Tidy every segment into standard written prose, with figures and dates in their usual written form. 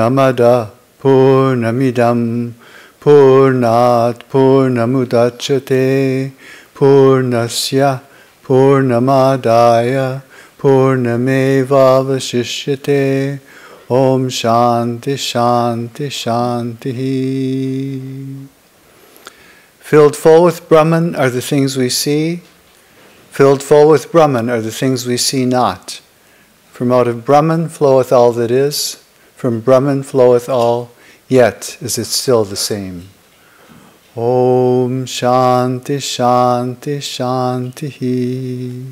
Purnamada Purnamidam Purnat Purnamudachyate Purnasya Purnamadaya Purnamevavashishyate. Om Shanti Shanti Shanti. Filled full with Brahman are the things we see. Filled full with Brahman are the things we see not. From out of Brahman floweth all that is. From Brahman floweth all, yet is it still the same. Om Shanti Shanti Shanti.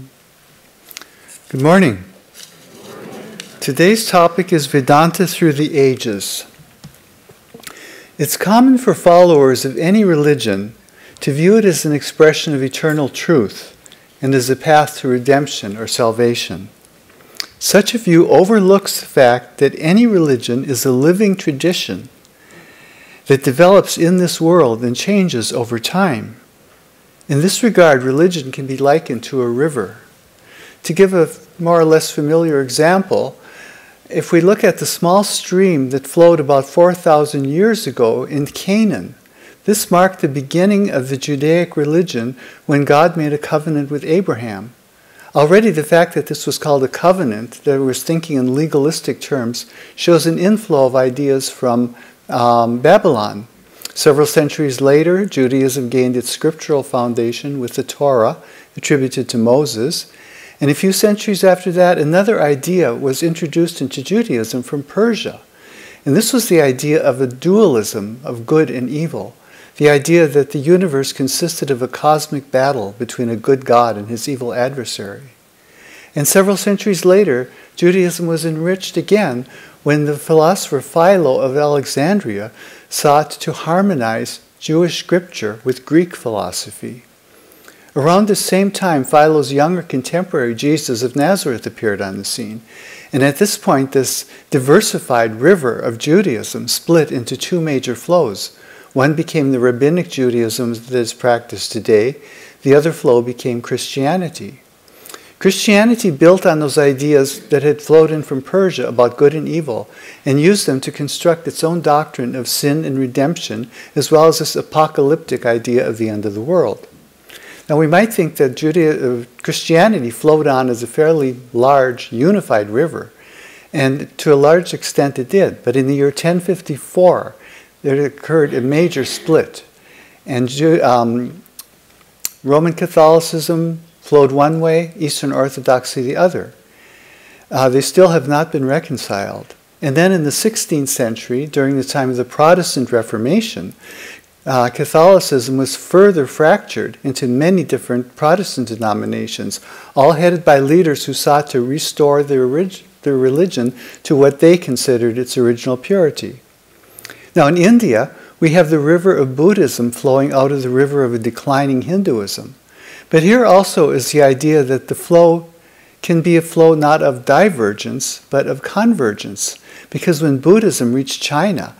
Good morning. Today's topic is Vedanta through the ages. It's common for followers of any religion to view it as an expression of eternal truth and as a path to redemption or salvation. Such a view overlooks the fact that any religion is a living tradition that develops in this world and changes over time. In this regard, religion can be likened to a river. To give a more or less familiar example, if we look at the small stream that flowed about 4,000 years ago in Canaan, this marked the beginning of the Judaic religion when God made a covenant with Abraham. Already the fact that this was called a covenant, that was thinking in legalistic terms, shows an inflow of ideas from Babylon. Several centuries later, Judaism gained its scriptural foundation with the Torah, attributed to Moses. And a few centuries after that, another idea was introduced into Judaism from Persia. And this was the idea of a dualism of good and evil. The idea that the universe consisted of a cosmic battle between a good God and his evil adversary. And several centuries later, Judaism was enriched again when the philosopher Philo of Alexandria sought to harmonize Jewish scripture with Greek philosophy. Around the same time, Philo's younger contemporary, Jesus of Nazareth, appeared on the scene. And at this point, this diversified river of Judaism split into two major flows. One became the rabbinic Judaism that is practiced today. The other flow became Christianity. Christianity built on those ideas that had flowed in from Persia about good and evil and used them to construct its own doctrine of sin and redemption, as well as this apocalyptic idea of the end of the world. Now we might think that Christianity flowed on as a fairly large, unified river, and to a large extent it did. But in the year 1054, there occurred a major split, and Roman Catholicism flowed one way, Eastern Orthodoxy the other. They still have not been reconciled. And then in the 16th century, during the time of the Protestant Reformation, Catholicism was further fractured into many different Protestant denominations, all headed by leaders who sought to restore their religion to what they considered its original purity. Now in India, we have the river of Buddhism flowing out of the river of a declining Hinduism. But here also is the idea that the flow can be a flow not of divergence, but of convergence. Because when Buddhism reached China,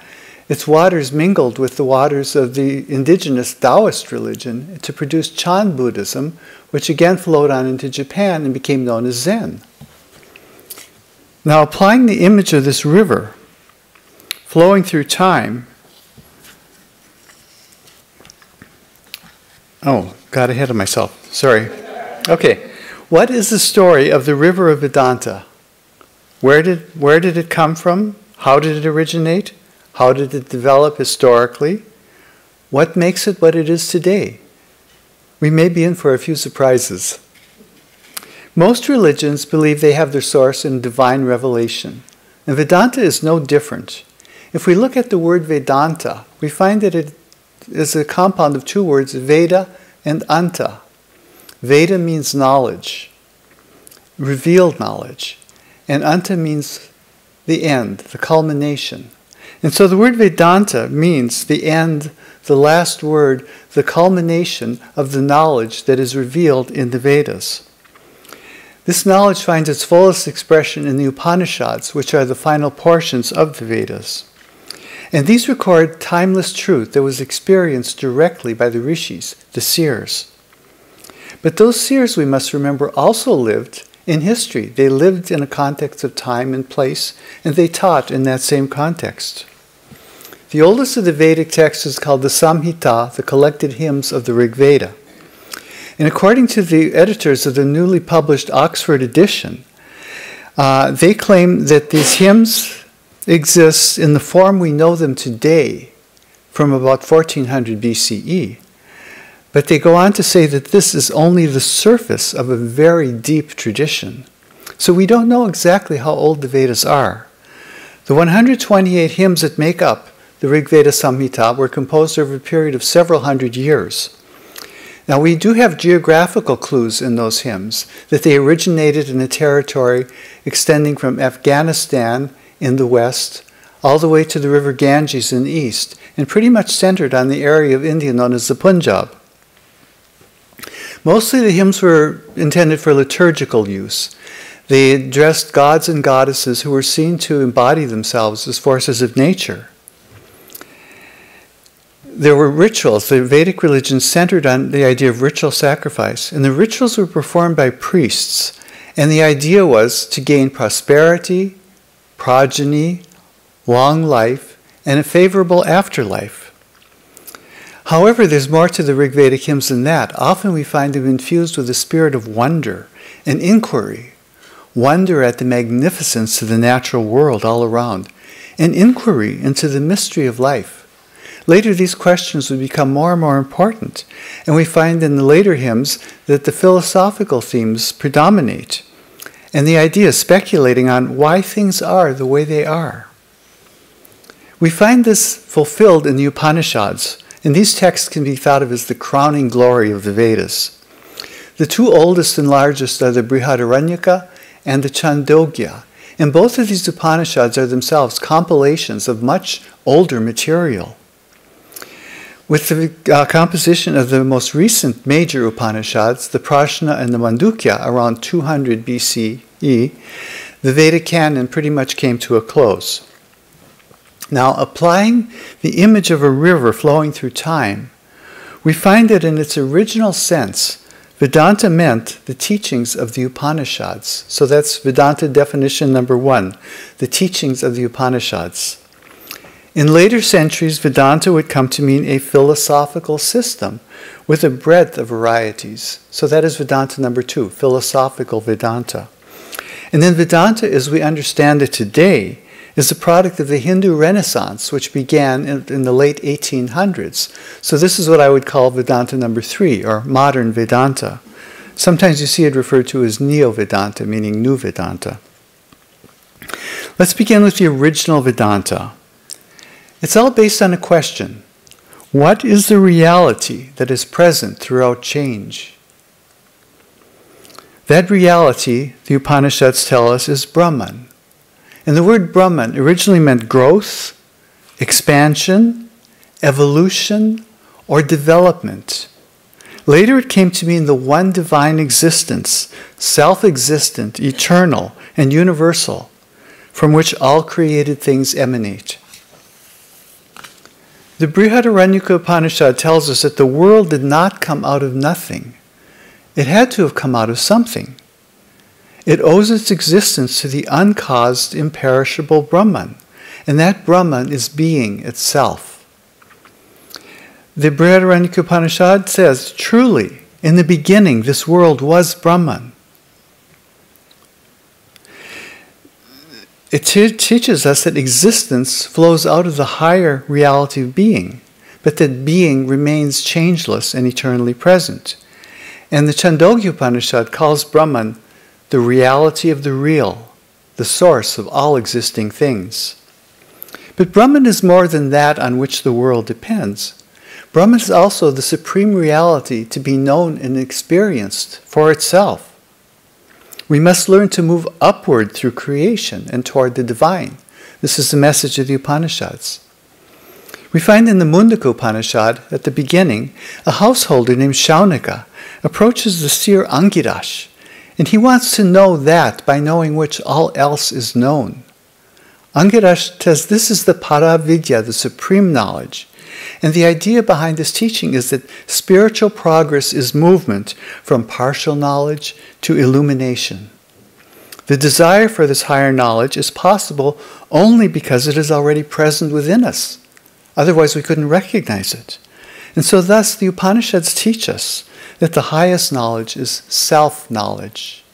its waters mingled with the waters of the indigenous Taoist religion to produce Chan Buddhism, which again flowed on into Japan and became known as Zen. Now, applying the image of this river flowing through time, got ahead of myself, sorry. Okay, what is the story of the river of Vedanta? Where did it come from? How did it originate? How did it develop historically? What makes it what it is today? We may be in for a few surprises. Most religions believe they have their source in divine revelation, and Vedanta is no different. If we look at the word Vedanta, we find that it is a compound of two words, Veda and Anta. Veda means knowledge, revealed knowledge, and Anta means the end, the culmination. And so the word Vedanta means the end, the last word, the culmination of the knowledge that is revealed in the Vedas. This knowledge finds its fullest expression in the Upanishads, which are the final portions of the Vedas. And these record timeless truth that was experienced directly by the rishis, the seers. But those seers, we must remember, also lived in history. They lived in a context of time and place, and they taught in that same context. The oldest of the Vedic texts is called the Samhita, the collected hymns of the Rig Veda. And according to the editors of the newly published Oxford edition, they claim that these hymns exist in the form we know them today from about 1400 BCE. But they go on to say that this is only the surface of a very deep tradition. So we don't know exactly how old the Vedas are. The 128 hymns that make up the Rig Veda Samhita were composed over a period of several hundred years. Now we do have geographical clues in those hymns that they originated in a territory extending from Afghanistan in the west all the way to the river Ganges in the east, and pretty much centered on the area of India known as the Punjab. Mostly the hymns were intended for liturgical use. They addressed gods and goddesses who were seen to embody themselves as forces of nature. There were rituals. The Vedic religion centered on the idea of ritual sacrifice, and the rituals were performed by priests, and the idea was to gain prosperity, progeny, long life, and a favorable afterlife. However, there's more to the Rig Vedic hymns than that. Often we find them infused with a spirit of wonder and inquiry. Wonder at the magnificence of the natural world all around, and inquiry into the mystery of life. Later, these questions would become more and more important, and we find in the later hymns that the philosophical themes predominate, and the idea is speculating on why things are the way they are. We find this fulfilled in the Upanishads, and these texts can be thought of as the crowning glory of the Vedas. The two oldest and largest are the Brihadaranyaka and the Chandogya, and both of these Upanishads are themselves compilations of much older material. With the composition of the most recent major Upanishads, the Prashna and the Mandukya, around 200 BCE, the Vedic canon pretty much came to a close. Now, applying the image of a river flowing through time, we find that in its original sense, Vedanta meant the teachings of the Upanishads. So that's Vedanta definition number 1, the teachings of the Upanishads. In later centuries, Vedanta would come to mean a philosophical system with a breadth of varieties. So that is Vedanta number 2, philosophical Vedanta. And then Vedanta, as we understand it today, is a product of the Hindu Renaissance, which began in the late 1800s. So this is what I would call Vedanta number 3, or modern Vedanta. Sometimes you see it referred to as Neo-Vedanta, meaning new Vedanta. Let's begin with the original Vedanta. It's all based on a question. What is the reality that is present throughout change? That reality, the Upanishads tell us, is Brahman. And the word Brahman originally meant growth, expansion, evolution, or development. Later it came to mean the one divine existence, self-existent, eternal, and universal, from which all created things emanate. The Brihadaranyaka Upanishad tells us that the world did not come out of nothing. It had to have come out of something. It owes its existence to the uncaused, imperishable Brahman, and that Brahman is being itself. The Brihadaranyaka Upanishad says, truly, in the beginning, this world was Brahman. It teaches us that existence flows out of the higher reality of being, but that being remains changeless and eternally present. And the Chandogya Upanishad calls Brahman the reality of the real, the source of all existing things. But Brahman is more than that on which the world depends. Brahman is also the supreme reality to be known and experienced for itself. We must learn to move upward through creation and toward the divine. This is the message of the Upanishads. We find in the Mundaka Upanishad, at the beginning, a householder named Shaunaka approaches the seer Angirash, and he wants to know that by knowing which all else is known. Angirash says this is the Paravidya, the supreme knowledge. And the idea behind this teaching is that spiritual progress is movement from partial knowledge to illumination. The desire for this higher knowledge is possible only because it is already present within us. Otherwise, we couldn't recognize it. And so thus, the Upanishads teach us that the highest knowledge is self-knowledge.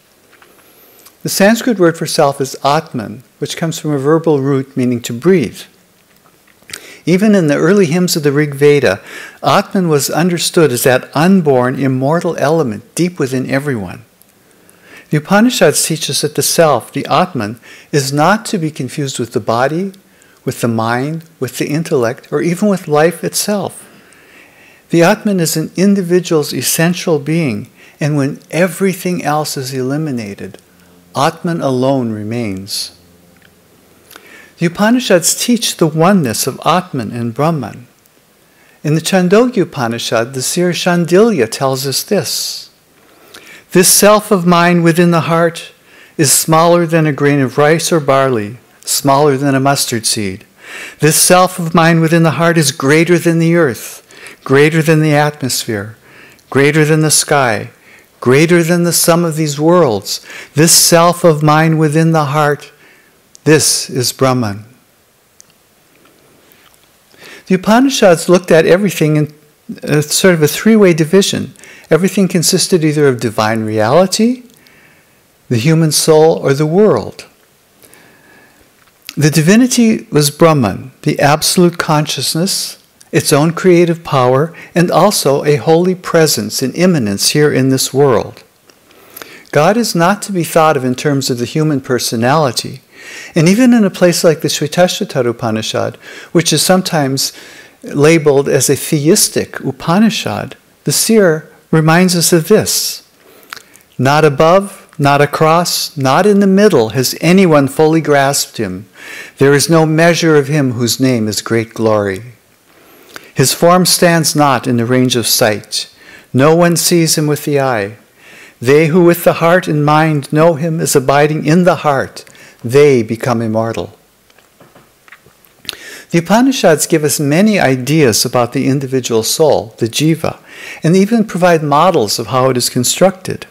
The Sanskrit word for self is Atman, which comes from a verbal root meaning to breathe. Even in the early hymns of the Rig Veda, Atman was understood as that unborn, immortal element deep within everyone. The Upanishads teach us that the self, the Atman, is not to be confused with the body, with the mind, with the intellect, or even with life itself. The Atman is an individual's essential being, and when everything else is eliminated, Atman alone remains. The Upanishads teach the oneness of Atman and Brahman. In the Chandogya Upanishad, the seer Shandilya tells us this: "This self of mine within the heart is smaller than a grain of rice or barley, smaller than a mustard seed. This self of mine within the heart is greater than the earth, greater than the atmosphere, greater than the sky, greater than the sum of these worlds. This self of mine within the heart, this is Brahman." The Upanishads looked at everything in sort of a three-way division. Everything consisted either of divine reality, the human soul, or the world. The divinity was Brahman, the absolute consciousness, its own creative power, and also a holy presence and immanence here in this world. God is not to be thought of in terms of the human personality. And even in a place like the Shvetashvatara Upanishad, which is sometimes labeled as a theistic Upanishad, the seer reminds us of this: "Not above, not across, not in the middle has anyone fully grasped him. There is no measure of him whose name is great glory. His form stands not in the range of sight. No one sees him with the eye. They who with the heart and mind know him as abiding in the heart, they become immortal." The Upanishads give us many ideas about the individual soul, the jiva, and even provide models of how it is constructed.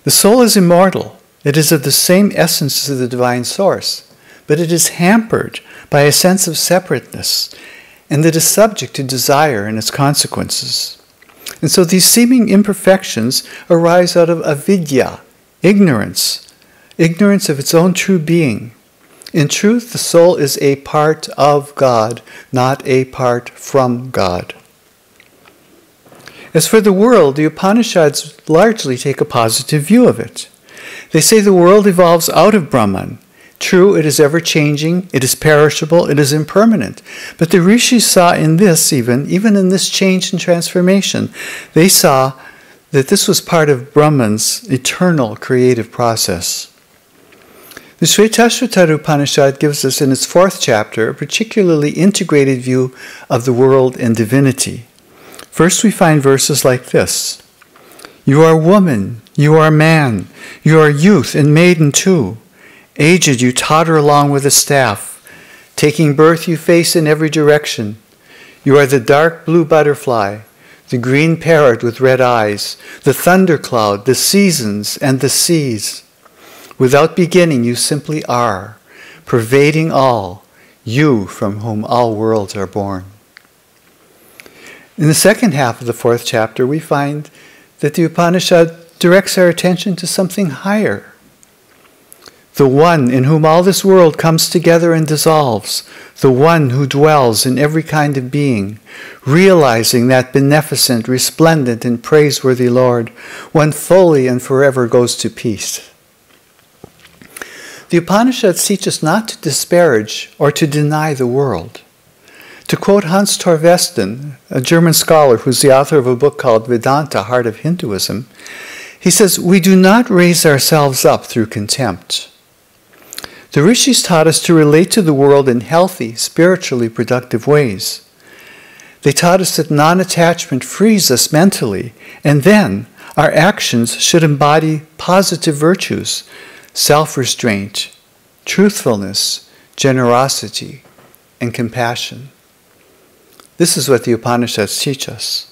The soul is immortal. It is of the same essence as the divine source, but it is hampered by a sense of separateness, and it is subject to desire and its consequences. And so these seeming imperfections arise out of avidya, ignorance of its own true being. In truth, the soul is a part of God, not a part from God. As for the world, the Upanishads largely take a positive view of it. They say the world evolves out of Brahman. True, it is ever-changing, it is perishable, it is impermanent. But the rishis saw in this, even in this change and transformation, they saw that this was part of Brahman's eternal creative process. The Shvetashvatara Upanishad gives us in its 4th chapter a particularly integrated view of the world and divinity. First we find verses like this: "You are woman, you are man, you are youth and maiden too. Aged you totter along with a staff. Taking birth you face in every direction. You are the dark blue butterfly, the green parrot with red eyes, the thundercloud, the seasons and the seas. Without beginning you simply are, pervading all, you from whom all worlds are born." In the second half of the 4th chapter, we find that the Upanishad directs our attention to something higher. The one in whom all this world comes together and dissolves, the one who dwells in every kind of being, realizing that beneficent, resplendent, and praiseworthy Lord, one fully and forever goes to peace. The Upanishads teach us not to disparage or to deny the world. To quote Hans Torvesten, a German scholar who's the author of a book called Vedanta, Heart of Hinduism, he says, "We do not raise ourselves up through contempt. The rishis taught us to relate to the world in healthy, spiritually productive ways. They taught us that non-attachment frees us mentally, and then our actions should embody positive virtues, self-restraint, truthfulness, generosity, and compassion." This is what the Upanishads teach us.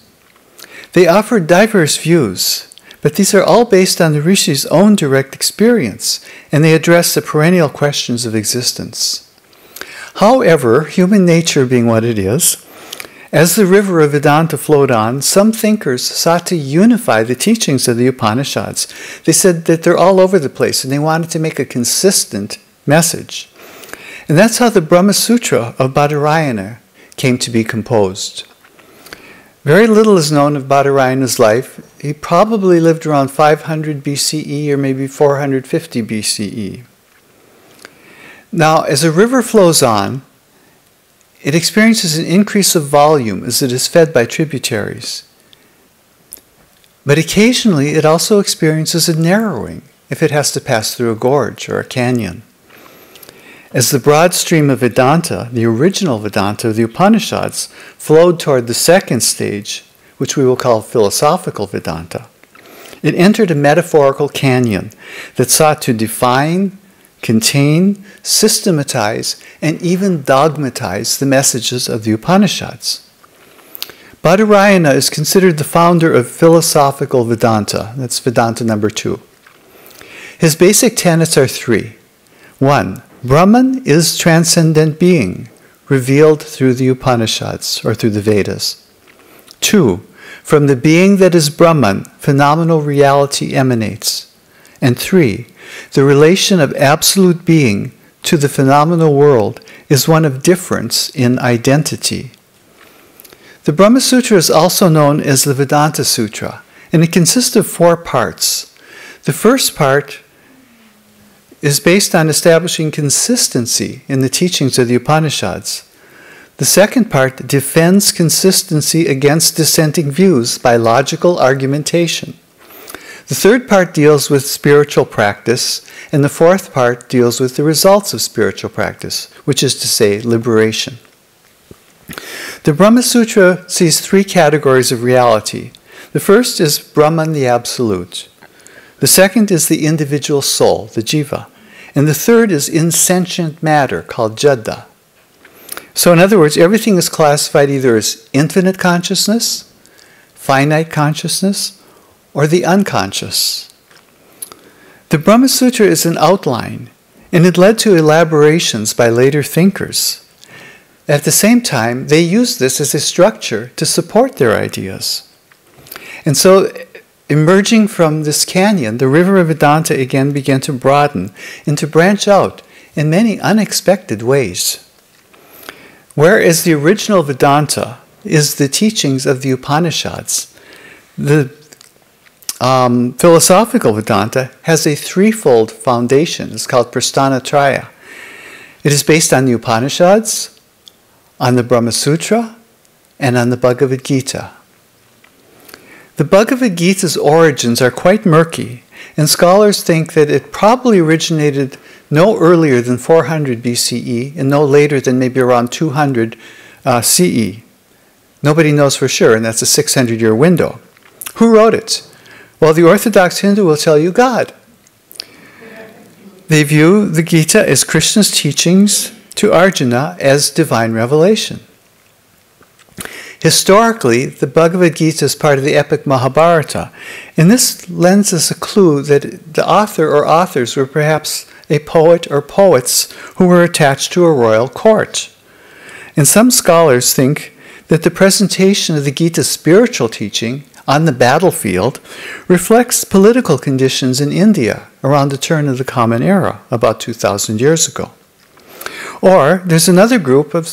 They offer diverse views, But these are all based on the Rishi's own direct experience, and they address the perennial questions of existence. However, human nature being what it is, as the river of Vedanta flowed on, some thinkers sought to unify the teachings of the Upanishads. They said that they're all over the place, and they wanted to make a consistent message. And that's how the Brahma Sutra of Badarayana came to be composed. Very little is known of Badarayana's life. He probably lived around 500 BCE or maybe 450 BCE. Now, as a river flows on, it experiences an increase of volume as it is fed by tributaries. But occasionally it also experiences a narrowing if it has to pass through a gorge or a canyon. As the broad stream of Vedanta, the original Vedanta of the Upanishads, flowed toward the second stage, which we will call philosophical Vedanta, it entered a metaphorical canyon that sought to define, contain, systematize, and even dogmatize the messages of the Upanishads. Badarayana is considered the founder of philosophical Vedanta. That's Vedanta number 2. His basic tenets are 3. 1. Brahman is transcendent being, revealed through the Upanishads, or through the Vedas. 2. From the being that is Brahman, phenomenal reality emanates. And 3. The relation of absolute being to the phenomenal world is one of difference in identity. The Brahma Sutra is also known as the Vedanta Sutra, and it consists of 4 parts. The first part is based on establishing consistency in the teachings of the Upanishads. The second part defends consistency against dissenting views by logical argumentation. The third part deals with spiritual practice, and the fourth part deals with the results of spiritual practice, which is to say, liberation. The Brahma Sutra sees 3 categories of reality. The first is Brahman, the Absolute. The second is the individual soul, the jiva. And the third is insentient matter, called jada. So in other words, everything is classified either as infinite consciousness, finite consciousness, or the unconscious. The Brahma Sutra is an outline, and it led to elaborations by later thinkers. At the same time, they used this as a structure to support their ideas. And so, emerging from this canyon, the river of Vedanta again began to broaden and to branch out in many unexpected ways. Whereas the original Vedanta is the teachings of the Upanishads, the philosophical Vedanta has a threefold foundation. It's called Prasthanatraya. It is based on the Upanishads, on the Brahma Sutra, and on the Bhagavad Gita. The Bhagavad Gita's origins are quite murky, and scholars think that it probably originated no earlier than 400 BCE and no later than maybe around 200 CE. Nobody knows for sure, and that's a 600-year window. Who wrote it? Well, the Orthodox Hindu will tell you God. They view the Gita as Krishna's teachings to Arjuna as divine revelation. Historically, the Bhagavad Gita is part of the epic Mahabharata, and this lends us a clue that the author or authors were perhaps a poet or poets who were attached to a royal court. And some scholars think that the presentation of the Gita's spiritual teaching on the battlefield reflects political conditions in India around the turn of the Common Era, about 2,000 years ago. Or there's another group of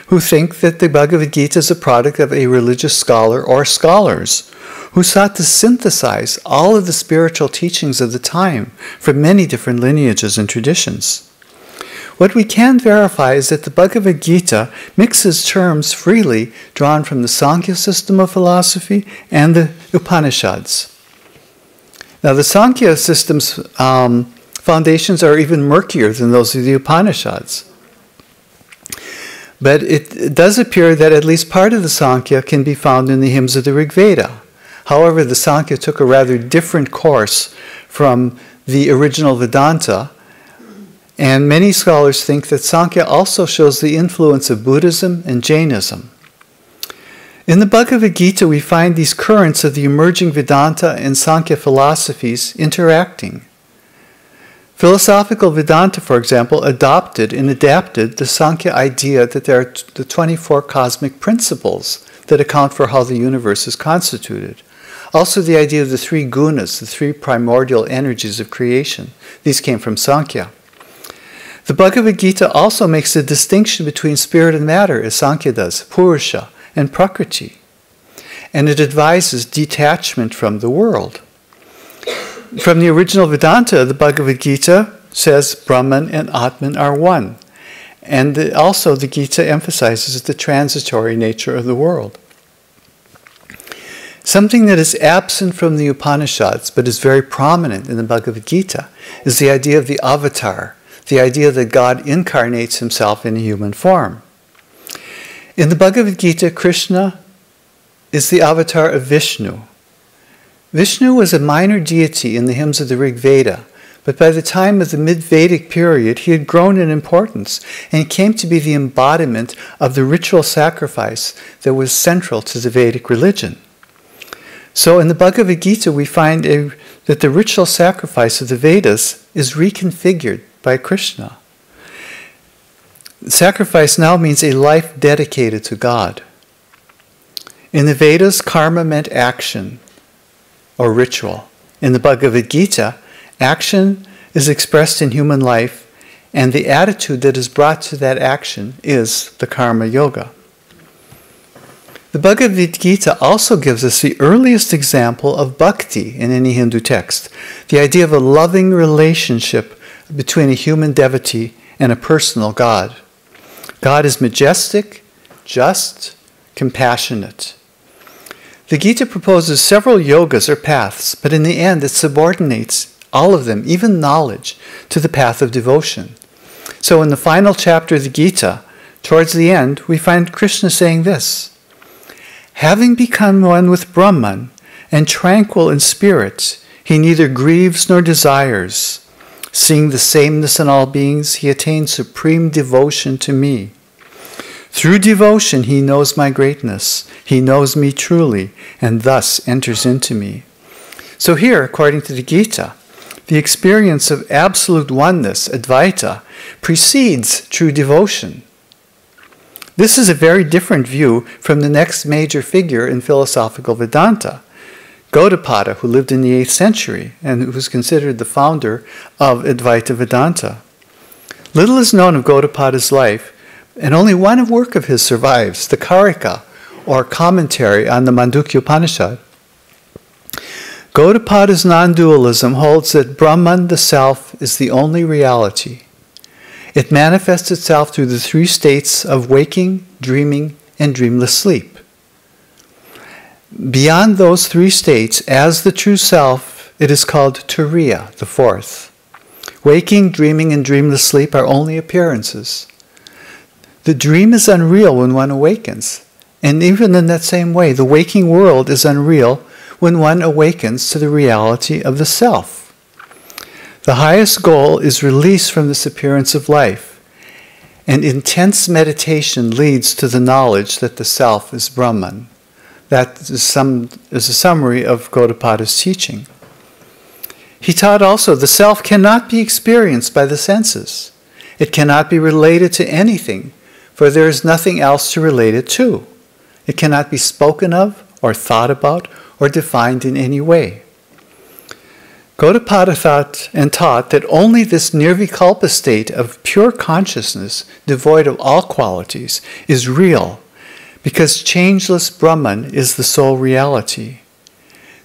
who think that the Bhagavad Gita is a product of a religious scholar or scholars who sought to synthesize all of the spiritual teachings of the time from many different lineages and traditions. What we can verify is that the Bhagavad Gita mixes terms freely drawn from the Sankhya system of philosophy and the Upanishads. Now, the Sankhya system's foundations are even murkier than those of the Upanishads. But it does appear that at least part of the Sankhya can be found in the hymns of the Rig Veda. However, the Sankhya took a rather different course from the original Vedanta, and many scholars think that Sankhya also shows the influence of Buddhism and Jainism. In the Bhagavad Gita, we find these currents of the emerging Vedanta and Sankhya philosophies interacting. Philosophical Vedanta, for example, adopted and adapted the Sankhya idea that there are the 24 cosmic principles that account for how the universe is constituted. Also the idea of the 3 gunas, the 3 primordial energies of creation. These came from Sankhya. The Bhagavad Gita also makes a distinction between spirit and matter, as Sankhya does, Purusha and Prakriti. And it advises detachment from the world. From the original Vedanta, the Bhagavad Gita says Brahman and Atman are one. And also the Gita emphasizes the transitory nature of the world. Something that is absent from the Upanishads, but is very prominent in the Bhagavad Gita, is the idea of the avatar, the idea that God incarnates himself in a human form. In the Bhagavad Gita, Krishna is the avatar of Vishnu. Vishnu was a minor deity in the hymns of the Rig Veda, but by the time of the mid-Vedic period, he had grown in importance and came to be the embodiment of the ritual sacrifice that was central to the Vedic religion. So in the Bhagavad Gita, we find that the ritual sacrifice of the Vedas is reconfigured by Krishna. Sacrifice now means a life dedicated to God. In the Vedas, karma meant action or ritual. In the Bhagavad Gita, action is expressed in human life, and the attitude that is brought to that action is the karma yoga. The Bhagavad Gita also gives us the earliest example of bhakti in any Hindu text, the idea of a loving relationship between a human devotee and a personal God. God is majestic, just, compassionate. The Gita proposes several yogas or paths, but in the end it subordinates all of them, even knowledge, to the path of devotion. So in the final chapter of the Gita, towards the end, we find Krishna saying this: having become one with Brahman and tranquil in spirit, he neither grieves nor desires. Seeing the sameness in all beings, he attains supreme devotion to me. Through devotion, he knows my greatness. He knows me truly, and thus enters into me. So here, according to the Gita, the experience of absolute oneness, Advaita, precedes true devotion. This is a very different view from the next major figure in philosophical Vedanta, Gaudapada, who lived in the 8th century and who was considered the founder of Advaita Vedanta. Little is known of Gaudapada's life, and only one work of his survives, the Karika, or commentary on the Mandukya Upanishad. Gaudapada's non-dualism holds that Brahman, the self, is the only reality. It manifests itself through the 3 states of waking, dreaming, and dreamless sleep. Beyond those 3 states, as the true self, it is called Turiya, the 4th. Waking, dreaming, and dreamless sleep are only appearances. The dream is unreal when one awakens. And even in that same way, the waking world is unreal when one awakens to the reality of the self. The highest goal is release from this appearance of life, and intense meditation leads to the knowledge that the self is Brahman. That is a summary of Gaudapada's teaching. He taught also the self cannot be experienced by the senses. It cannot be related to anything, for there is nothing else to relate it to. It cannot be spoken of, or thought about, or defined in any way. Gaudapada taught that only this nirvikalpa state of pure consciousness, devoid of all qualities, is real, because changeless Brahman is the sole reality.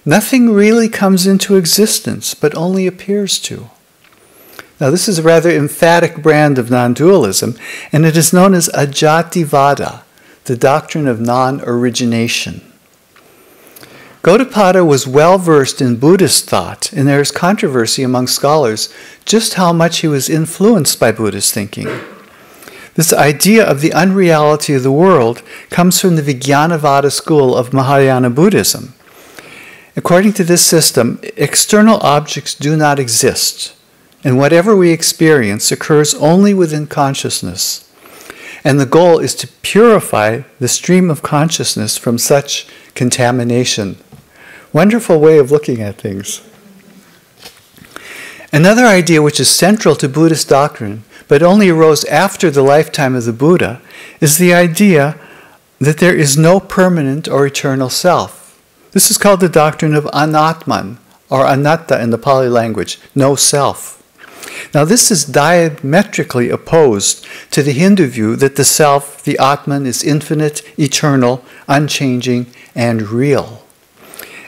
Nothing really comes into existence, but only appears to. Now this is a rather emphatic brand of non-dualism, and it is known as Ajativada, the doctrine of non-origination. Gaudapada was well versed in Buddhist thought, and there is controversy among scholars just how much he was influenced by Buddhist thinking. This idea of the unreality of the world comes from the Vijnanavada school of Mahayana Buddhism. According to this system, external objects do not exist, and whatever we experience occurs only within consciousness. And the goal is to purify the stream of consciousness from such contamination. Wonderful way of looking at things. Another idea which is central to Buddhist doctrine, but only arose after the lifetime of the Buddha, is the idea that there is no permanent or eternal self. This is called the doctrine of anatman, or anatta in the Pali language, no self. Now this is diametrically opposed to the Hindu view that the self, the Atman, is infinite, eternal, unchanging, and real.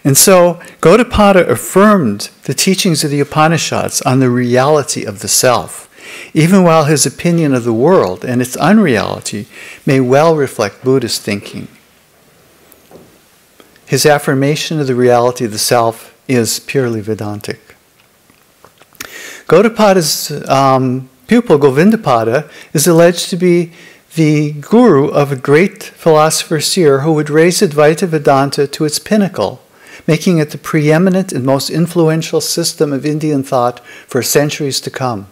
And so Gaudapada affirmed the teachings of the Upanishads on the reality of the self, even while his opinion of the world and its unreality may well reflect Buddhist thinking. His affirmation of the reality of the self is purely Vedantic. Gaudapada's pupil, Govindapada, is alleged to be the guru of a great philosopher seer who would raise Advaita Vedanta to its pinnacle, making it the preeminent and most influential system of Indian thought for centuries to come.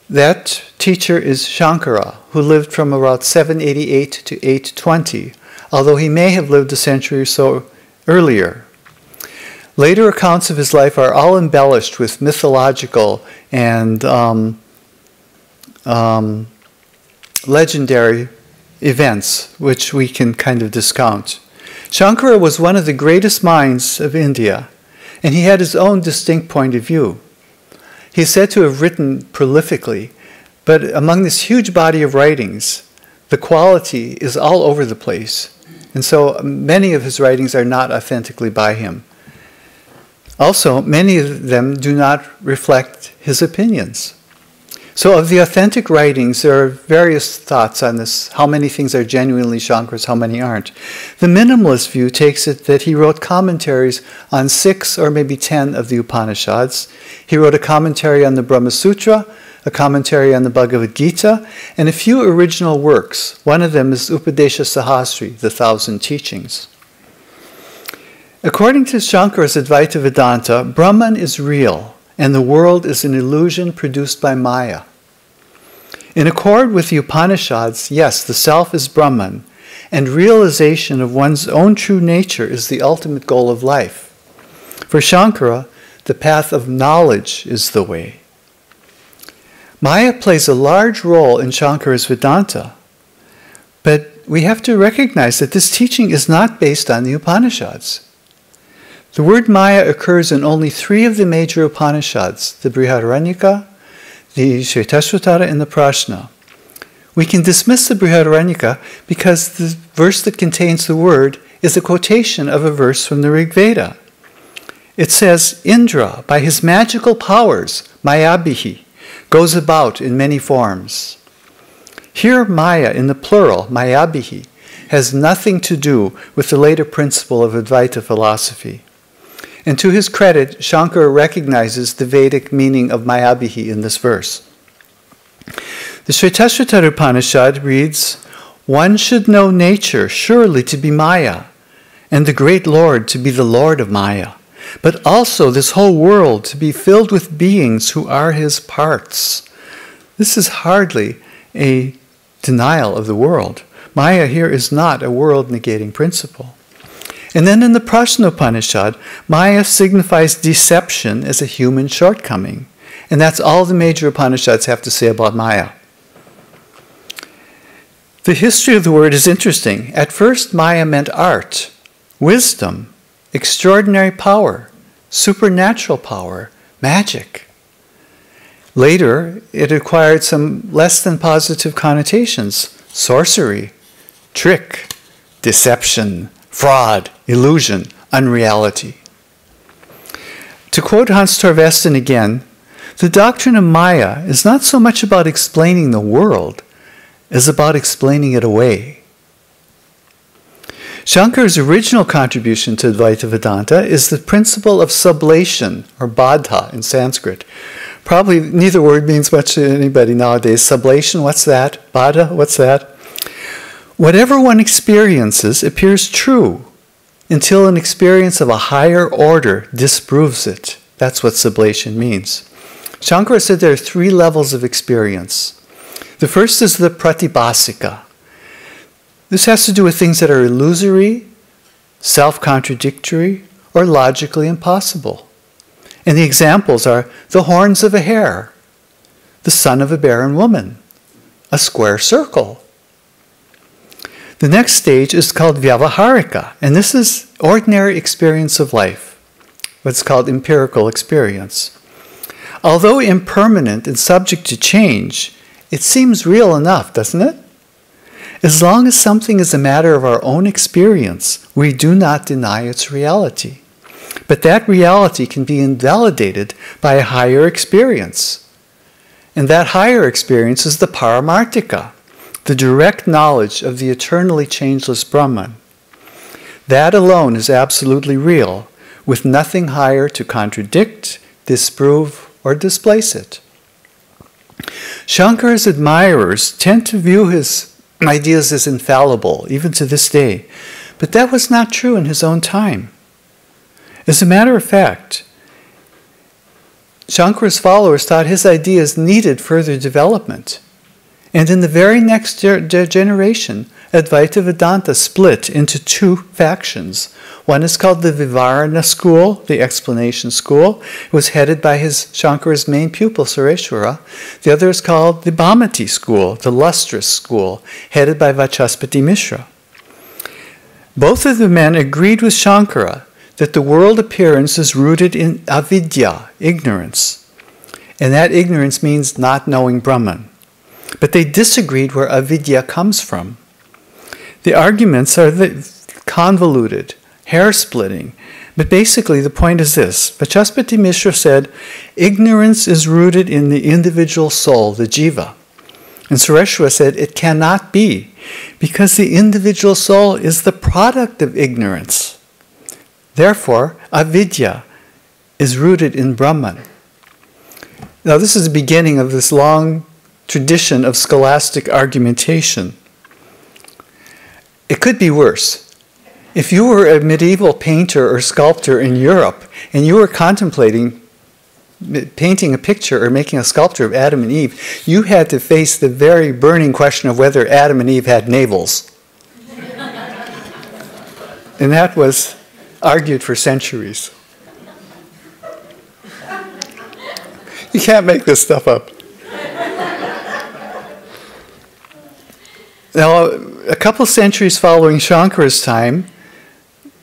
That teacher is Shankara, who lived from about 788 to 820, although he may have lived a century or so earlier. Later accounts of his life are all embellished with mythological and legendary events, which we can kind of discount. Shankara was one of the greatest minds of India, and he had his own distinct point of view. He is said to have written prolifically, but among this huge body of writings, the quality is all over the place, and so many of his writings are not authentically by him. Also, many of them do not reflect his opinions. So of the authentic writings, there are various thoughts on this, how many things are genuinely Shankara's, how many aren't. The minimalist view takes it that he wrote commentaries on 6 or maybe 10 of the Upanishads. He wrote a commentary on the Brahma Sutra, a commentary on the Bhagavad Gita, and a few original works. One of them is Upadesha Sahasri, the 1,000 Teachings. According to Shankara's Advaita Vedanta, Brahman is real, and the world is an illusion produced by Maya. In accord with the Upanishads, yes, the self is Brahman, and realization of one's own true nature is the ultimate goal of life. For Shankara, the path of knowledge is the way. Maya plays a large role in Shankara's Vedanta, but we have to recognize that this teaching is not based on the Upanishads. The word Maya occurs in only 3 of the major Upanishads, the Brihadaranyaka, the Shvetashvatara, and the Prashna. We can dismiss the Brihadaranyaka because the verse that contains the word is a quotation of a verse from the Rig Veda. It says, Indra, by his magical powers, Mayabhihi, goes about in many forms. Here, Maya, in the plural, Mayabhihi, has nothing to do with the later principle of Advaita philosophy. And to his credit, Shankara recognizes the Vedic meaning of Mayabhihi in this verse. The Shvetashvatara Upanishad reads, One should know nature surely to be Maya, and the great Lord to be the Lord of Maya, but also this whole world to be filled with beings who are his parts. This is hardly a denial of the world. Maya here is not a world-negating principle. And then in the Prashna Upanishad, Maya signifies deception as a human shortcoming. And that's all the major Upanishads have to say about Maya. The history of the word is interesting. At first, Maya meant art, wisdom, extraordinary power, supernatural power, magic. Later, it acquired some less than positive connotations: sorcery, trick, deception, fraud, illusion, unreality. To quote Hans Torvesen again, the doctrine of Maya is not so much about explaining the world as about explaining it away. Shankara's original contribution to Advaita Vedanta is the principle of sublation, or baddha in Sanskrit. Probably neither word means much to anybody nowadays. Sublation, what's that? Baddha, what's that? Whatever one experiences appears true until an experience of a higher order disproves it. That's what sublation means. Shankara said there are 3 levels of experience. The first is the pratibhasika. This has to do with things that are illusory, self-contradictory, or logically impossible. And the examples are the horns of a hare, the son of a barren woman, a square circle. The next stage is called vyavaharika, and this is ordinary experience of life, what's called empirical experience. Although impermanent and subject to change, it seems real enough, doesn't it? As long as something is a matter of our own experience, we do not deny its reality. But that reality can be invalidated by a higher experience. And that higher experience is the paramartika, the direct knowledge of the eternally changeless Brahman. That alone is absolutely real, with nothing higher to contradict, disprove, or displace it. Shankara's admirers tend to view his ideas as infallible, even to this day, but that was not true in his own time. As a matter of fact, Shankara's followers thought his ideas needed further development. And in the very next generation, Advaita Vedanta split into two factions. One is called the Vivarana school, the explanation school. It was headed by Shankara's main pupil, Sureshwara. The other is called the Bhamati school, the lustrous school, headed by Vachaspati Mishra. Both of the men agreed with Shankara that the world appearance is rooted in avidya, ignorance. And that ignorance means not knowing Brahman. But they disagreed where avidya comes from. The arguments are convoluted, hair-splitting, but basically the point is this. Vachaspati Mishra said, ignorance is rooted in the individual soul, the jiva. And Sureshwara said, it cannot be, because the individual soul is the product of ignorance. Therefore, avidya is rooted in Brahman. Now this is the beginning of this long tradition of scholastic argumentation. It could be worse. If you were a medieval painter or sculptor in Europe and you were contemplating painting a picture or making a sculpture of Adam and Eve, you had to face the very burning question of whether Adam and Eve had navels. And that was argued for centuries. You can't make this stuff up. Now, a couple centuries following Shankara's time,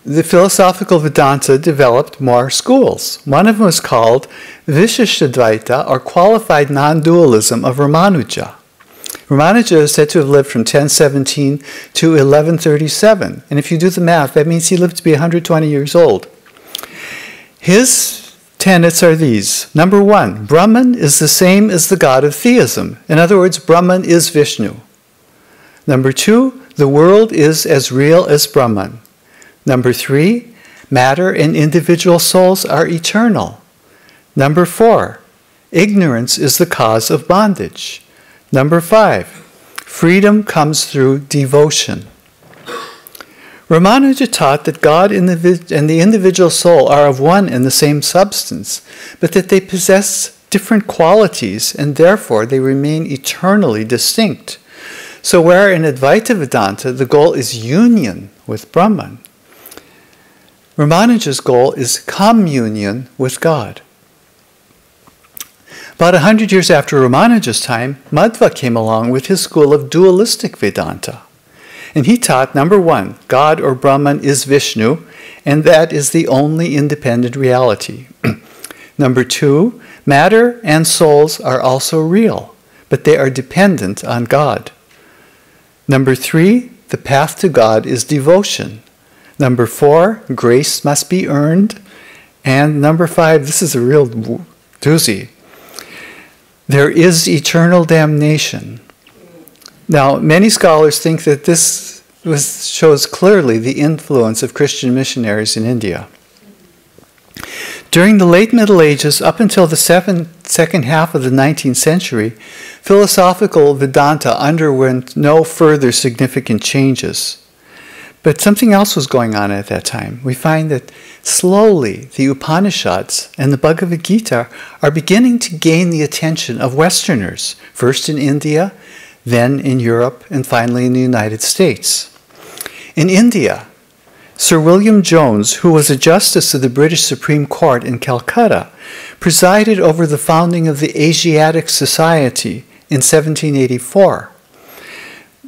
the philosophical Vedanta developed more schools. One of them was called Vishishtadvaita, or qualified non-dualism of Ramanuja. Ramanuja is said to have lived from 1017 to 1137. And if you do the math, that means he lived to be 120 years old. His tenets are these. Number one, Brahman is the same as the god of theism. In other words, Brahman is Vishnu. Number two, the world is as real as Brahman. Number three, matter and individual souls are eternal. Number four, ignorance is the cause of bondage. Number five, freedom comes through devotion. Ramanuja taught that God and the individual soul are of one and the same substance, but that they possess different qualities and therefore they remain eternally distinct. So where in Advaita Vedanta the goal is union with Brahman, Ramanuja's goal is communion with God. About 100 years after Ramanuja's time, Madhva came along with his school of dualistic Vedanta. And he taught, number one, God or Brahman is Vishnu, and that is the only independent reality. Number two, matter and souls are also real, but they are dependent on God. Number three, the path to God is devotion. Number four, grace must be earned. And number five, this is a real doozy. There is eternal damnation. Now, many scholars think that this shows clearly the influence of Christian missionaries in India. During the late Middle Ages, up until the second half of the 19th century, philosophical Vedanta underwent no further significant changes. But something else was going on at that time. We find that slowly the Upanishads and the Bhagavad Gita are beginning to gain the attention of Westerners, first in India, then in Europe, and finally in the United States. In India, Sir William Jones, who was a justice of the British Supreme Court in Calcutta, presided over the founding of the Asiatic Society in 1784.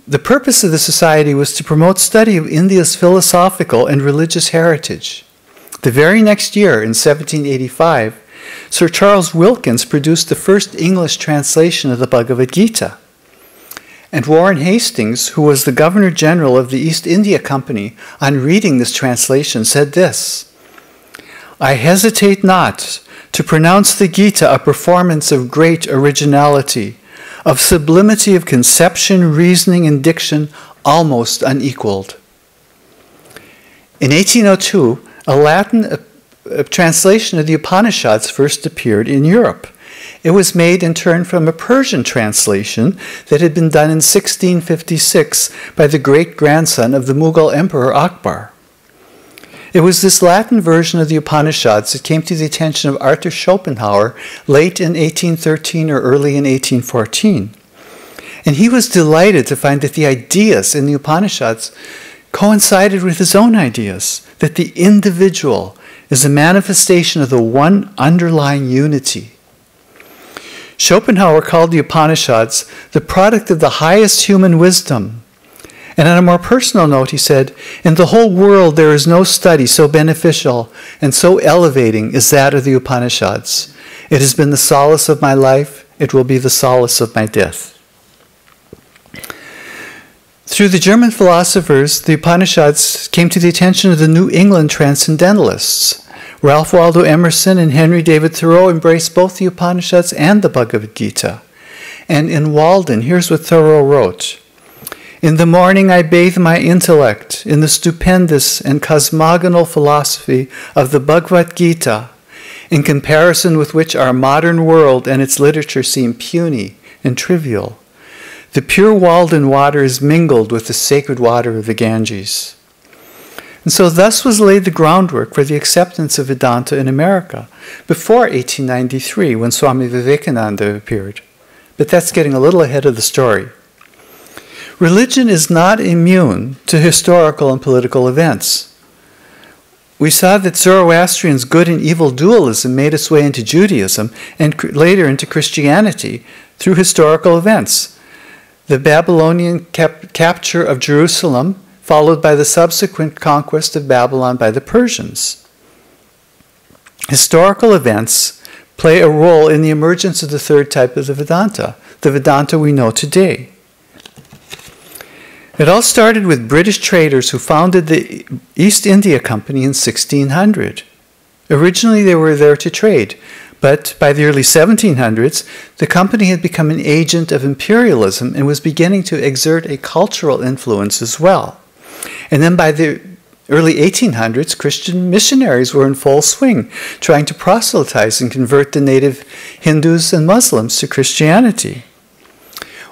The purpose of the society was to promote study of India's philosophical and religious heritage. The very next year, in 1785, Sir Charles Wilkins produced the first English translation of the Bhagavad Gita. And Warren Hastings, who was the Governor General of the East India Company, on reading this translation said this: "I hesitate not to pronounce the Gita a performance of great originality, of sublimity of conception, reasoning, and diction almost unequaled." In 1802, a Latin translation of the Upanishads first appeared in Europe. It was made in turn from a Persian translation that had been done in 1656 by the great-grandson of the Mughal Emperor Akbar. It was this Latin version of the Upanishads that came to the attention of Arthur Schopenhauer late in 1813 or early in 1814. And he was delighted to find that the ideas in the Upanishads coincided with his own ideas, that the individual is a manifestation of the one underlying unity. Schopenhauer called the Upanishads the product of the highest human wisdom. And on a more personal note, he said, "In the whole world there is no study so beneficial and so elevating as that of the Upanishads. It has been the solace of my life. It will be the solace of my death." Through the German philosophers, the Upanishads came to the attention of the New England transcendentalists. Ralph Waldo Emerson and Henry David Thoreau embraced both the Upanishads and the Bhagavad Gita. And in Walden, here's what Thoreau wrote: "In the morning I bathe my intellect in the stupendous and cosmogonal philosophy of the Bhagavad Gita, in comparison with which our modern world and its literature seem puny and trivial. The pure Walden water is mingled with the sacred water of the Ganges." And so thus was laid the groundwork for the acceptance of Vedanta in America before 1893, when Swami Vivekananda appeared. But that's getting a little ahead of the story. Religion is not immune to historical and political events. We saw that Zoroastrian's good and evil dualism made its way into Judaism and later into Christianity through historical events. The Babylonian capture of Jerusalem, followed by the subsequent conquest of Babylon by the Persians. Historical events play a role in the emergence of the third type of the Vedanta we know today. It all started with British traders who founded the East India Company in 1600. Originally they were there to trade, but by the early 1700s, the company had become an agent of imperialism and was beginning to exert a cultural influence as well. And then by the early 1800s, Christian missionaries were in full swing, trying to proselytize and convert the native Hindus and Muslims to Christianity.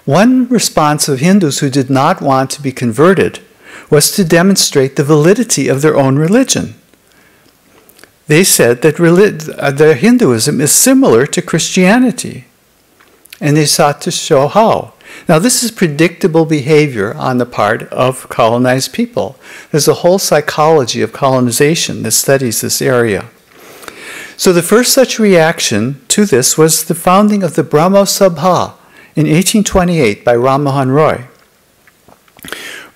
One response of Hindus who did not want to be converted was to demonstrate the validity of their own religion. They said that their Hinduism is similar to Christianity, and they sought to show how. Now, this is predictable behavior on the part of colonized people. There's a whole psychology of colonization that studies this area. So the first such reaction to this was the founding of the Brahmo Sabha in 1828 by Ram Mohan Roy.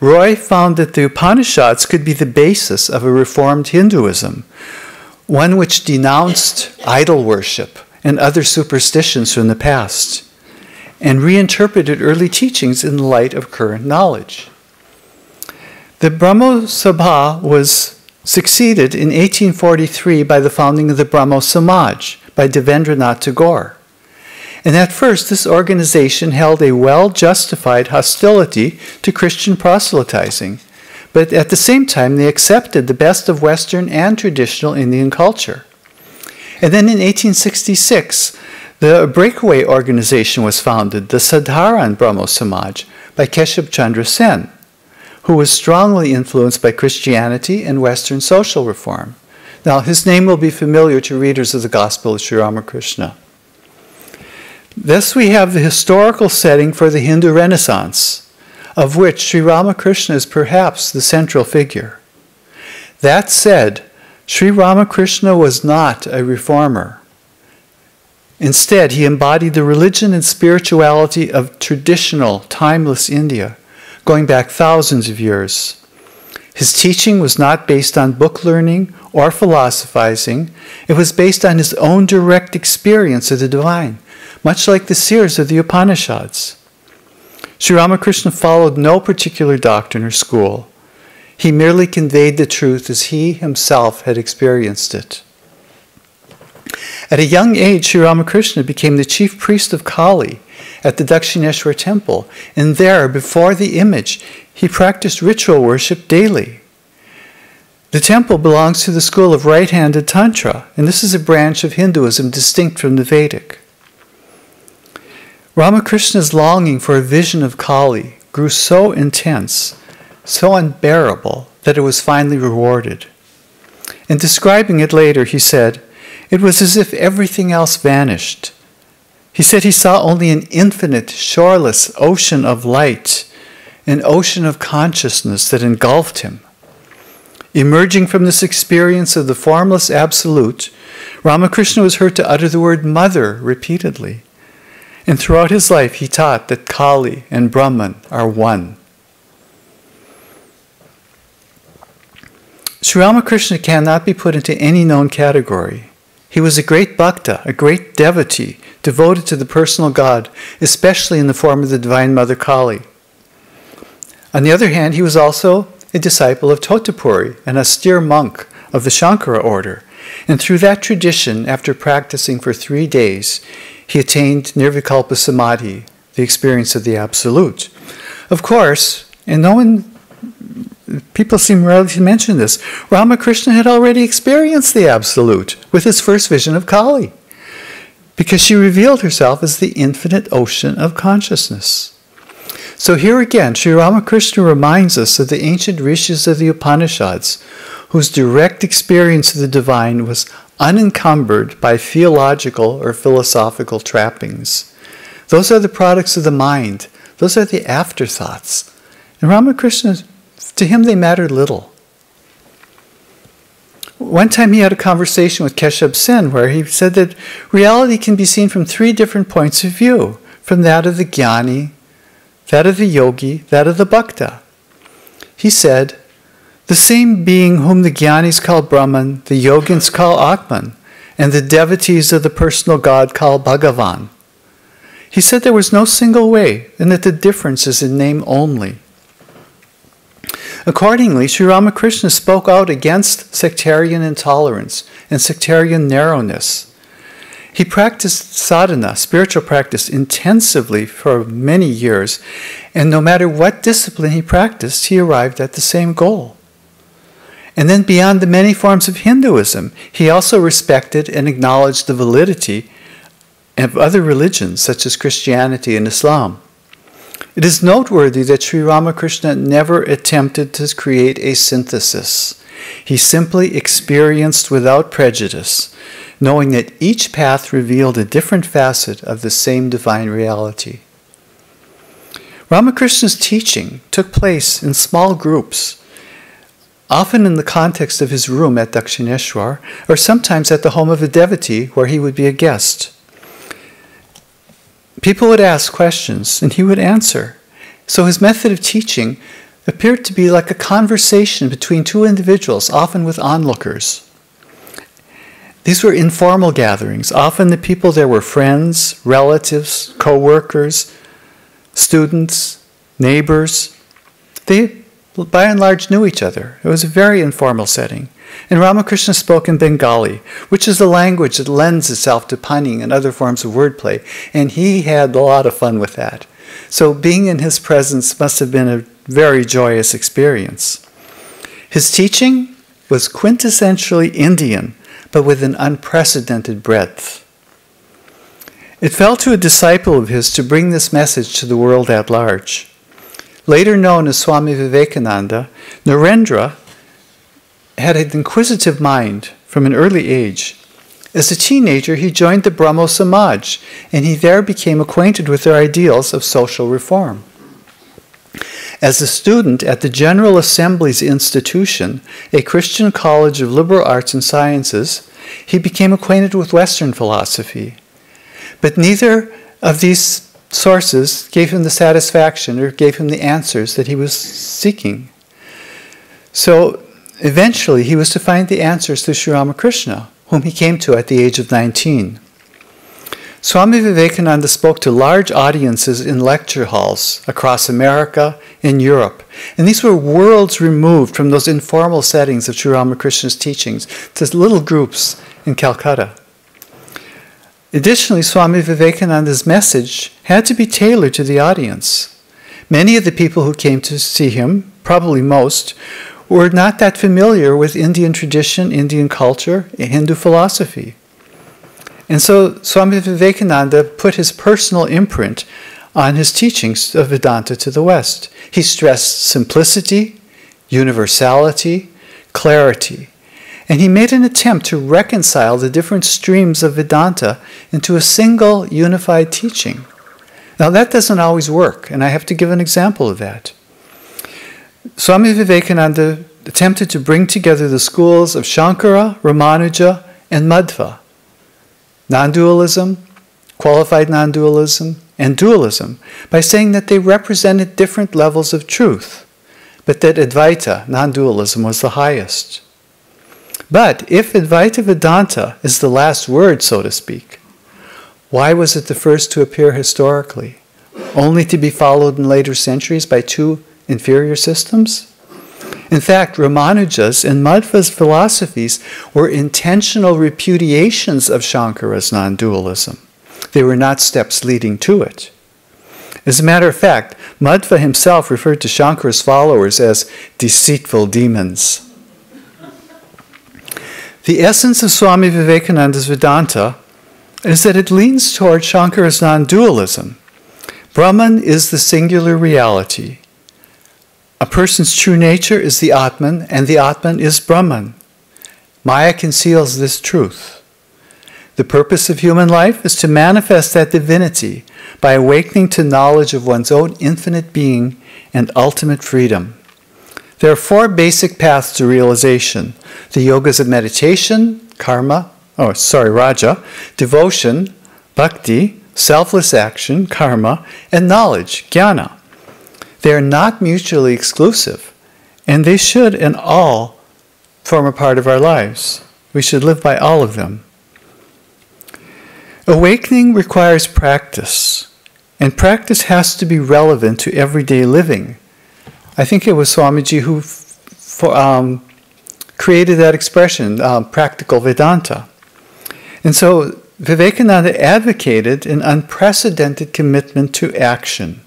Roy found that the Upanishads could be the basis of a reformed Hinduism, one which denounced idol worship and other superstitions from the past, and reinterpreted early teachings in the light of current knowledge. The Brahmo Sabha was succeeded in 1843 by the founding of the Brahmo Samaj by Devendranath Tagore. And at first, this organization held a well-justified hostility to Christian proselytizing, but at the same time, they accepted the best of Western and traditional Indian culture. And then in 1866, the breakaway organization was founded, the Sadharan Brahmo Samaj, by Keshav Chandra Sen, who was strongly influenced by Christianity and Western social reform. Now, his name will be familiar to readers of the Gospel of Sri Ramakrishna. Thus we have the historical setting for the Hindu Renaissance, of which Sri Ramakrishna is perhaps the central figure. That said, Sri Ramakrishna was not a reformer. Instead, he embodied the religion and spirituality of traditional, timeless India, going back thousands of years. His teaching was not based on book learning or philosophizing. It was based on his own direct experience of the divine, much like the seers of the Upanishads. Sri Ramakrishna followed no particular doctrine or school. He merely conveyed the truth as he himself had experienced it. At a young age, Sri Ramakrishna became the chief priest of Kali at the Dakshineshwar temple, and there, before the image, he practiced ritual worship daily. The temple belongs to the school of right-handed Tantra, and this is a branch of Hinduism distinct from the Vedic. Ramakrishna's longing for a vision of Kali grew so intense, so unbearable, that it was finally rewarded. In describing it later, he said, "It was as if everything else vanished." He said he saw only an infinite, shoreless ocean of light, an ocean of consciousness that engulfed him. Emerging from this experience of the formless absolute, Ramakrishna was heard to utter the word mother repeatedly. And throughout his life, he taught that Kali and Brahman are one. Sri Ramakrishna cannot be put into any known category. He was a great bhakta, a great devotee, devoted to the personal God, especially in the form of the Divine Mother Kali. On the other hand, he was also a disciple of Totapuri, an austere monk of the Shankara order, and through that tradition, after practicing for 3 days, he attained Nirvikalpa Samadhi, the experience of the Absolute. Of course, and people seem rarely to mention this, Ramakrishna had already experienced the Absolute with his first vision of Kali, because she revealed herself as the infinite ocean of consciousness. So here again, Sri Ramakrishna reminds us of the ancient rishis of the Upanishads, whose direct experience of the divine was unencumbered by theological or philosophical trappings. Those are the products of the mind. Those are the afterthoughts. And Ramakrishna, to him, they mattered little. One time he had a conversation with Keshav Sen where he said that reality can be seen from 3 different points of view, from that of the jnani, that of the yogi, that of the bhakta. He said, the same being whom the jnanis call Brahman, the yogins call Atman, and the devotees of the personal God call Bhagavan. He said there was no single way, and that the difference is in name only. Accordingly, Sri Ramakrishna spoke out against sectarian intolerance and sectarian narrowness. He practiced sadhana, spiritual practice, intensively for many years, and no matter what discipline he practiced, he arrived at the same goal. And then beyond the many forms of Hinduism, he also respected and acknowledged the validity of other religions, such as Christianity and Islam. It is noteworthy that Sri Ramakrishna never attempted to create a synthesis. He simply experienced without prejudice, knowing that each path revealed a different facet of the same divine reality. Ramakrishna's teaching took place in small groups, often in the context of his room at Dakshineshwar, or sometimes at the home of a devotee where he would be a guest. People would ask questions, and he would answer. So his method of teaching appeared to be like a conversation between 2 individuals, often with onlookers. These were informal gatherings. Often the people there were friends, relatives, co-workers, students, neighbors. They, by and large, knew each other. It was a very informal setting. And Ramakrishna spoke in Bengali, which is a language that lends itself to punning and other forms of wordplay, and he had a lot of fun with that. So being in his presence must have been a very joyous experience. His teaching was quintessentially Indian, but with an unprecedented breadth. It fell to a disciple of his to bring this message to the world at large. Later known as Swami Vivekananda, Narendra had an inquisitive mind from an early age, As a teenager, he joined the Brahmo Samaj, and he there became acquainted with their ideals of social reform. As a student at the General Assembly's institution, a Christian college of liberal arts and sciences, he became acquainted with Western philosophy. But neither of these sources gave him the satisfaction or gave him the answers that he was seeking. So eventually he was to find the answers through Sri Ramakrishna, whom he came to at the age of 19. Swami Vivekananda spoke to large audiences in lecture halls across America and Europe. And these were worlds removed from those informal settings of Sri Ramakrishna's teachings to little groups in Calcutta. Additionally, Swami Vivekananda's message had to be tailored to the audience. Many of the people who came to see him, probably most, were not that familiar with Indian tradition, Indian culture, Hindu philosophy. And so Swami Vivekananda put his personal imprint on his teachings of Vedanta to the West. He stressed simplicity, universality, clarity. And he made an attempt to reconcile the different streams of Vedanta into a single unified teaching. Now that doesn't always work, and I have to give an example of that. Swami Vivekananda attempted to bring together the schools of Shankara, Ramanuja, and Madhva. Non-dualism, qualified non-dualism, and dualism, by saying that they represented different levels of truth, but that Advaita, non-dualism, was the highest. But if Advaita Vedanta is the last word, so to speak, why was it the first to appear historically, only to be followed in later centuries by two inferior systems? In fact, Ramanuja's and Madhva's philosophies were intentional repudiations of Shankara's non-dualism. They were not steps leading to it. As a matter of fact, Madhva himself referred to Shankara's followers as deceitful demons. The essence of Swami Vivekananda's Vedanta is that it leans toward Shankara's non-dualism. Brahman is the singular reality. A person's true nature is the Atman, and the Atman is Brahman. Maya conceals this truth. The purpose of human life is to manifest that divinity by awakening to knowledge of one's own infinite being and ultimate freedom. There are four basic paths to realization: the yogas of meditation, raja, devotion, bhakti, selfless action, karma, and knowledge, jnana. They are not mutually exclusive, and they should and all form a part of our lives. We should live by all of them. Awakening requires practice, and practice has to be relevant to everyday living. I think it was Swamiji who created that expression, practical Vedanta. And so Vivekananda advocated an unprecedented commitment to action.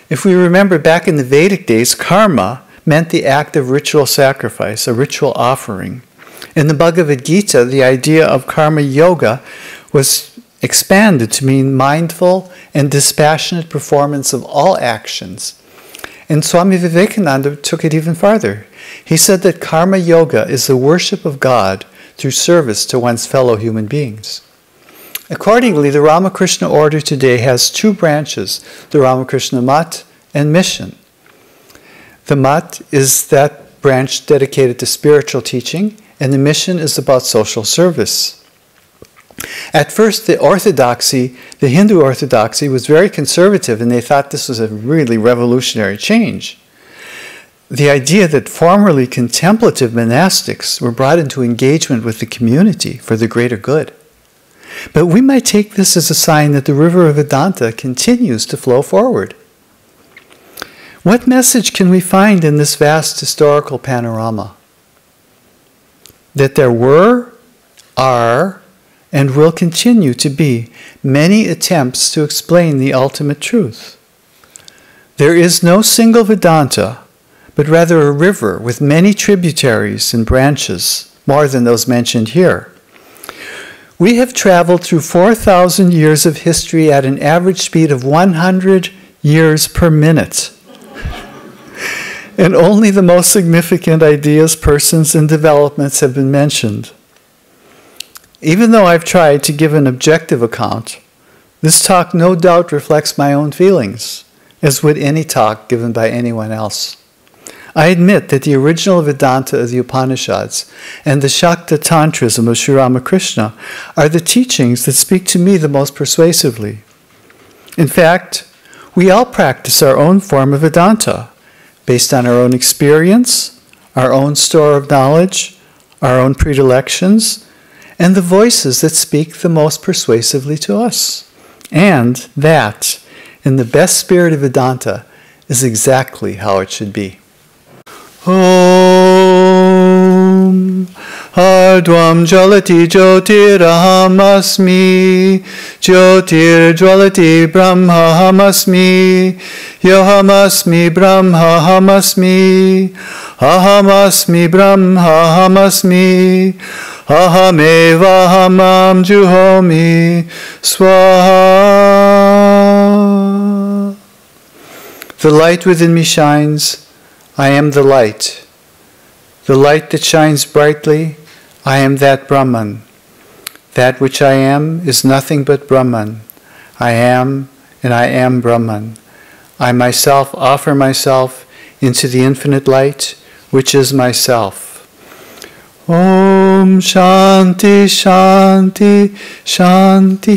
If we remember back in the Vedic days, karma meant the act of ritual sacrifice, a ritual offering. In the Bhagavad Gita, the idea of karma yoga was expanded to mean mindful and dispassionate performance of all actions. And Swami Vivekananda took it even farther. He said that karma yoga is the worship of God through service to one's fellow human beings. Accordingly, the Ramakrishna order today has two branches, the Ramakrishna Mat and Mission. The Mat is that branch dedicated to spiritual teaching, and the Mission is about social service. At first, the Hindu orthodoxy was very conservative, and they thought this was a really revolutionary change. The idea that formerly contemplative monastics were brought into engagement with the community for the greater good. But we might take this as a sign that the river of Vedanta continues to flow forward. What message can we find in this vast historical panorama? That there were, are, and will continue to be many attempts to explain the ultimate truth. There is no single Vedanta, but rather a river with many tributaries and branches, more than those mentioned here. We have traveled through 4,000 years of history at an average speed of 100 years per minute. And only the most significant ideas, persons, and developments have been mentioned. Even though I've tried to give an objective account, this talk no doubt reflects my own feelings, as would any talk given by anyone else. I admit that the original Vedanta of the Upanishads and the Shakta Tantrism of Sri Ramakrishna are the teachings that speak to me the most persuasively. In fact, we all practice our own form of Vedanta, based on our own experience, our own store of knowledge, our own predilections, and the voices that speak the most persuasively to us. And that, in the best spirit of Vedanta, is exactly how it should be. Om Ardvam Jalati Jyotiraham Jyotir Jwalati Brahmahamasmi Yohamasmi Brahmahamasmi Ahamasmi Brahmahamasmi Ahamevahamam Juhomi Swaha. The light within me shines. I am the light. The light that shines brightly, I am that Brahman. That which I am is nothing but Brahman. I am, and I am Brahman. I myself offer myself into the infinite light, which is myself. Om Shanti Shanti Shanti.